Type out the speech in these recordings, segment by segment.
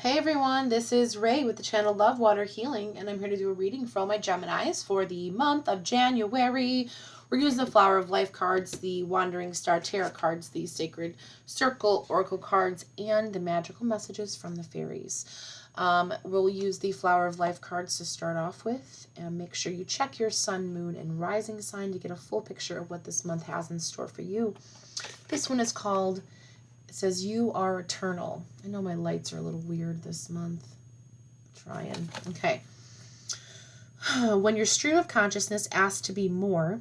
Hey everyone, this is Ray with the channel Lovewater Healing, and I'm here to do a reading for all my Geminis for the month of January. We're using the Flower of Life cards, the Wandering Star Tarot cards, the Sacred Circle Oracle cards, and the magical messages from the fairies. We'll use the Flower of Life cards to start off with, and make sure you check your sun, moon, and rising sign to get a full picture of what this month has in store for you. This one is called, it says, You Are Eternal. I know my lights are a little weird this month. Trying. Okay. When your stream of consciousness asks to be more,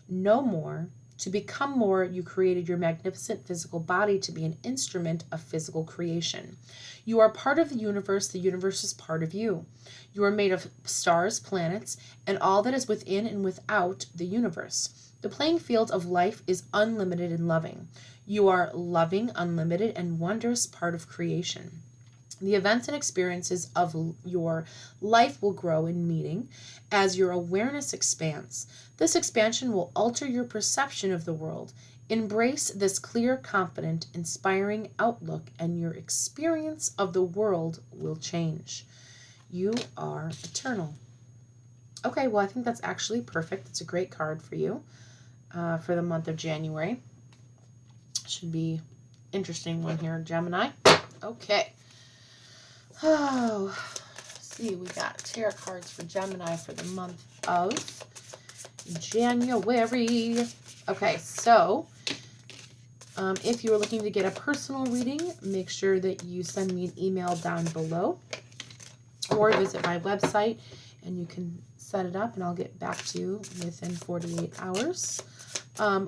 no more, to become more, you created your magnificent physical body to be an instrument of physical creation. You are part of the universe is part of you. You are made of stars, planets, and all that is within and without the universe. The playing field of life is unlimited and loving. You are loving, unlimited, and wondrous part of creation. The events and experiences of your life will grow in meaning as your awareness expands. This expansion will alter your perception of the world. Embrace this clear, confident, inspiring outlook, and your experience of the world will change. You are eternal. Okay, well, I think that's actually perfect. It's a great card for you for the month of January. Should be interesting one here, Gemini. Okay. Oh, let's see, we got tarot cards for Gemini for the month of January. Okay, so if you are looking to get a personal reading, make sure that you send me an email down below or visit my website and you can set it up and I'll get back to you within 48 hours.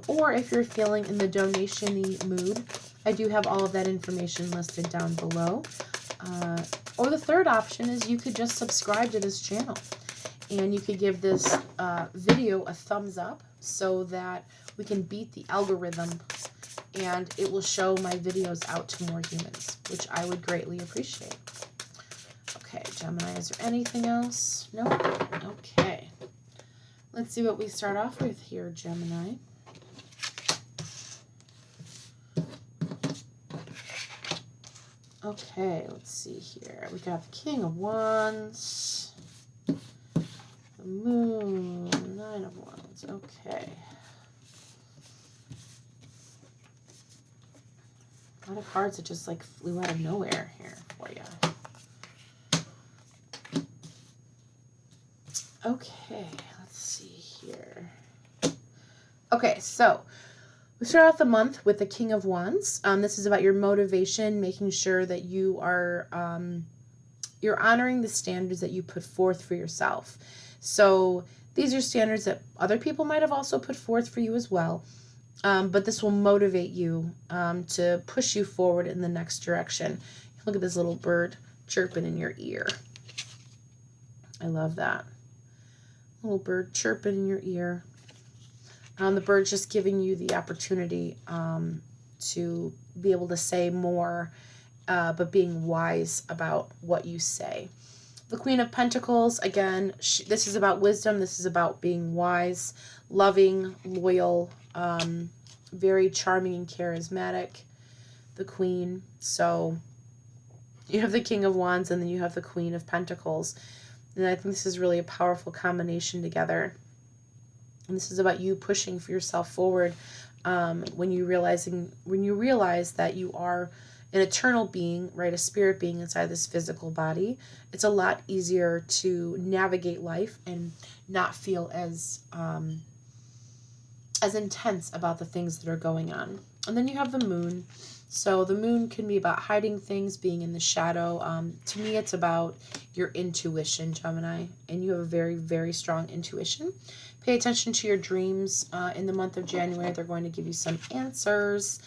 Or if you're feeling in the donation-y mood, I do have all of that information listed down below. Or the third option is you could just subscribe to this channel and you could give this video a thumbs up so that we can beat the algorithm and it will show my videos out to more humans, which I would greatly appreciate. Okay, Gemini, is there anything else? No? Okay. Let's see what we start off with here, Gemini. Okay, let's see here. We got the King of Wands, the Moon, Nine of Wands. Okay. A lot of cards that just like flew out of nowhere here for you. Okay, let's see here. Okay, so we start off the month with the King of Wands. This is about your motivation, making sure that you are you're honoring the standards that you put forth for yourself. So these are standards that other people might have also put forth for you as well. But this will motivate you to push you forward in the next direction. Look at this little bird chirping in your ear. I love that. Little bird chirping in your ear. The bird's just giving you the opportunity to be able to say more, but being wise about what you say. The Queen of Pentacles, again, this is about wisdom. This is about being wise, loving, loyal, very charming and charismatic. The Queen. So you have the King of Wands and then you have the Queen of Pentacles. And I think this is really a powerful combination together. And this is about you pushing for yourself forward when you realize that you are an eternal being, right? A spirit being inside this physical body. It's a lot easier to navigate life and not feel as intense about the things that are going on. And then you have the Moon. So the Moon can be about hiding things, being in the shadow. To me, it's about your intuition, Gemini. And you have a very, very strong intuition. Pay attention to your dreams in the month of January. They're going to give you some answers.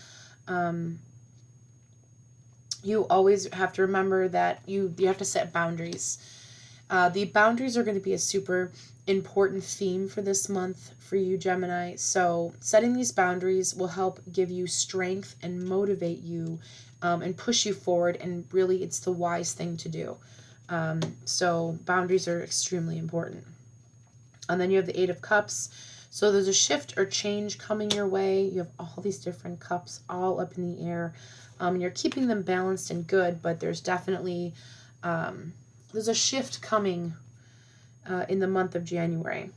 You always have to remember that you have to set boundaries. The boundaries are going to be a super important theme for this month for you, Gemini. So setting these boundaries will help give you strength and motivate you and push you forward. And really, it's the wise thing to do. So boundaries are extremely important. And then you have the Eight of Cups. So there's a shift or change coming your way. You have all these different cups all up in the air. You're keeping them balanced and good, but there's definitely, there's a shift coming in the month of January.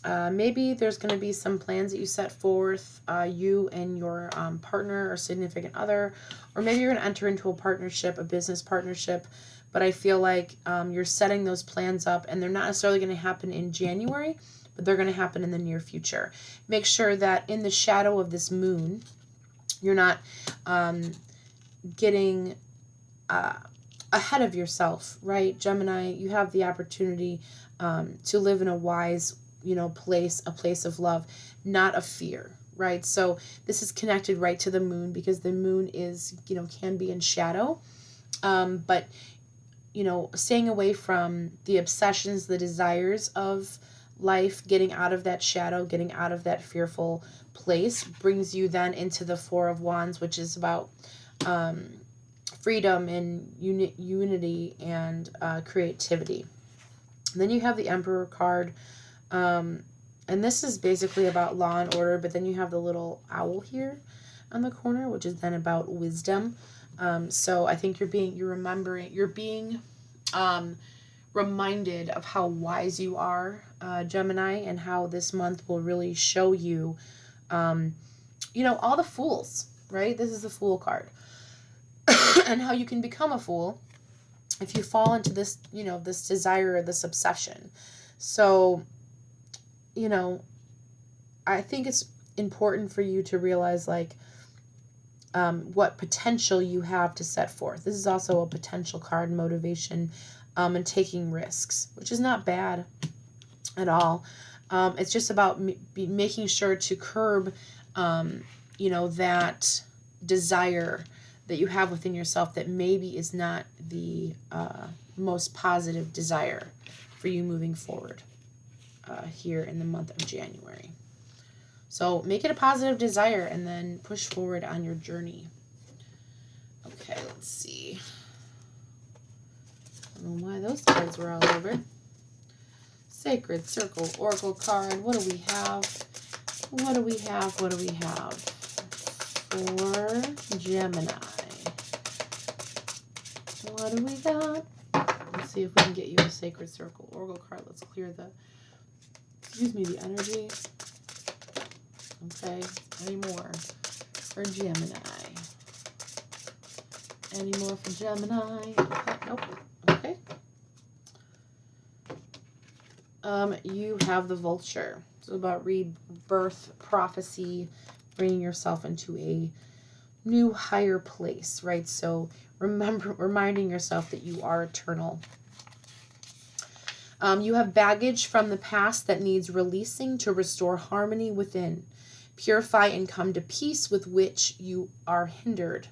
Maybe there's going to be some plans that you set forth, you and your partner or significant other, or maybe you're going to enter into a partnership, a business partnership, but I feel like you're setting those plans up, and they're not necessarily going to happen in January, but they're going to happen in the near future. Make sure that in the shadow of this moon, you're not getting ahead of yourself, right? Gemini, you have the opportunity to live in a wise, place, a place of love, not of fear, right? So this is connected right to the moon, because the moon is, can be in shadow. But, staying away from the obsessions, the desires of life, getting out of that shadow, getting out of that fearful place, brings you then into the Four of Wands, which is about freedom and unity and creativity. And then you have the Emperor card, and this is basically about law and order, but then you have the little owl here on the corner, which is then about wisdom. So I think you're being reminded of how wise you are, Gemini, and how this month will really show you, all the fools, right? This is the Fool card. And how you can become a fool if you fall into this, this desire or this obsession. So, I think it's important for you to realize, what potential you have to set forth. This is also a potential card, motivation, and taking risks, which is not bad at all. It's just about making sure to curb, that desire that you have within yourself that maybe is not the most positive desire for you moving forward here in the month of January. So make it a positive desire and then push forward on your journey. Okay, let's see. I don't know why those cards were all over. Sacred Circle Oracle card. What do we have? What do we have for Gemini? What do we got? Let's see if we can get you a Sacred Circle Oracle card. Let's clear the energy. Okay, any more for Gemini? Any more for Gemini? Okay, nope. Okay. You have the Vulture. So about rebirth, prophecy, bringing yourself into a new, higher place, right? So reminding yourself that you are eternal. You have baggage from the past that needs releasing to restore harmony within. Purify and come to peace with which you are hindered.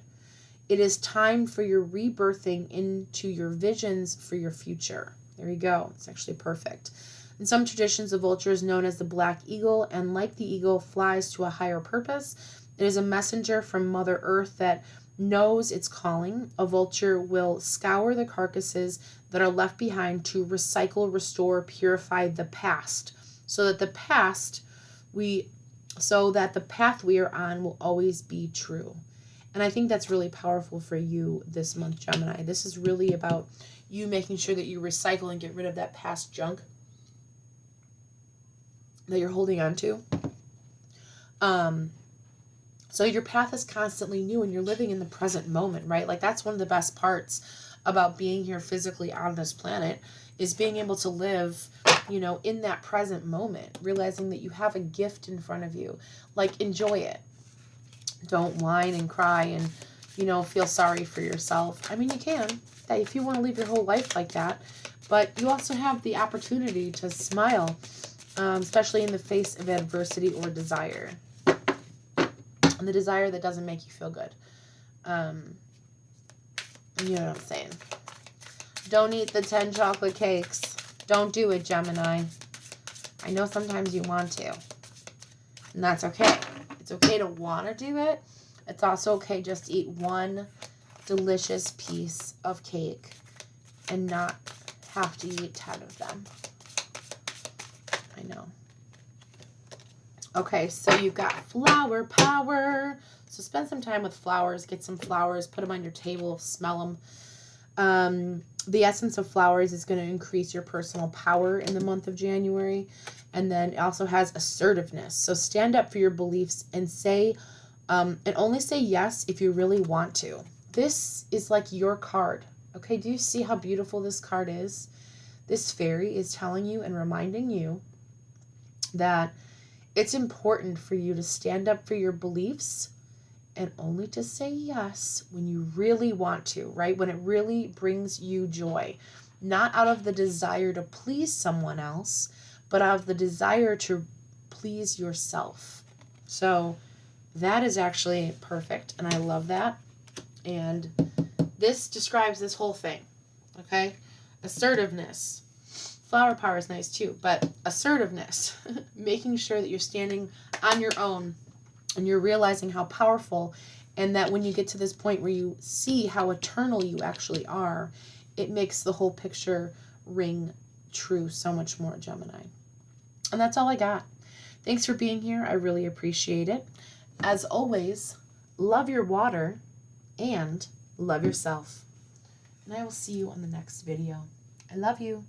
It is time for your rebirthing into your visions for your future. There you go. It's actually perfect. In some traditions, the vulture is known as the black eagle, and like the eagle, flies to a higher purpose. It is a messenger from Mother Earth that knows its calling. A vulture will scour the carcasses that are left behind to recycle, restore, purify the past, so that the path we are on will always be true. And I think that's really powerful for you this month, Gemini. This is really about you making sure that you recycle and get rid of that past junk that you're holding on to. So your path is constantly new and you're living in the present moment, right? Like that's one of the best parts about being here physically on this planet, is being able to live, in that present moment, realizing that you have a gift in front of you. Like, enjoy it. Don't whine and cry and, feel sorry for yourself. I mean, you can, if you want to live your whole life like that, but you also have the opportunity to smile, especially in the face of adversity or desire. And the desire that doesn't make you feel good. You know what I'm saying? Don't eat the 10 chocolate cakes. Don't do it, Gemini. I know sometimes you want to. And that's okay. It's okay to want to do it. It's also okay just to eat one delicious piece of cake and not have to eat 10 of them. I know. Okay, so you've got flower power. So spend some time with flowers. Get some flowers. Put them on your table. Smell them. The essence of flowers is going to increase your personal power in the month of January. And then it also has assertiveness. So stand up for your beliefs and say, and only say yes if you really want to. This is like your card. Okay, do you see how beautiful this card is? This fairy is telling you and reminding you that it's important for you to stand up for your beliefs and only to say yes when you really want to, right? When it really brings you joy. Not out of the desire to please someone else, but out of the desire to please yourself. So that is actually perfect, and I love that. And this describes this whole thing, okay? Assertiveness. Flower power is nice too, but assertiveness, making sure that you're standing on your own and you're realizing how powerful, and that when you get to this point where you see how eternal you actually are, it makes the whole picture ring true so much more, Gemini. And that's all I got. Thanks for being here. I really appreciate it. As always, love your water and love yourself. And I will see you on the next video. I love you.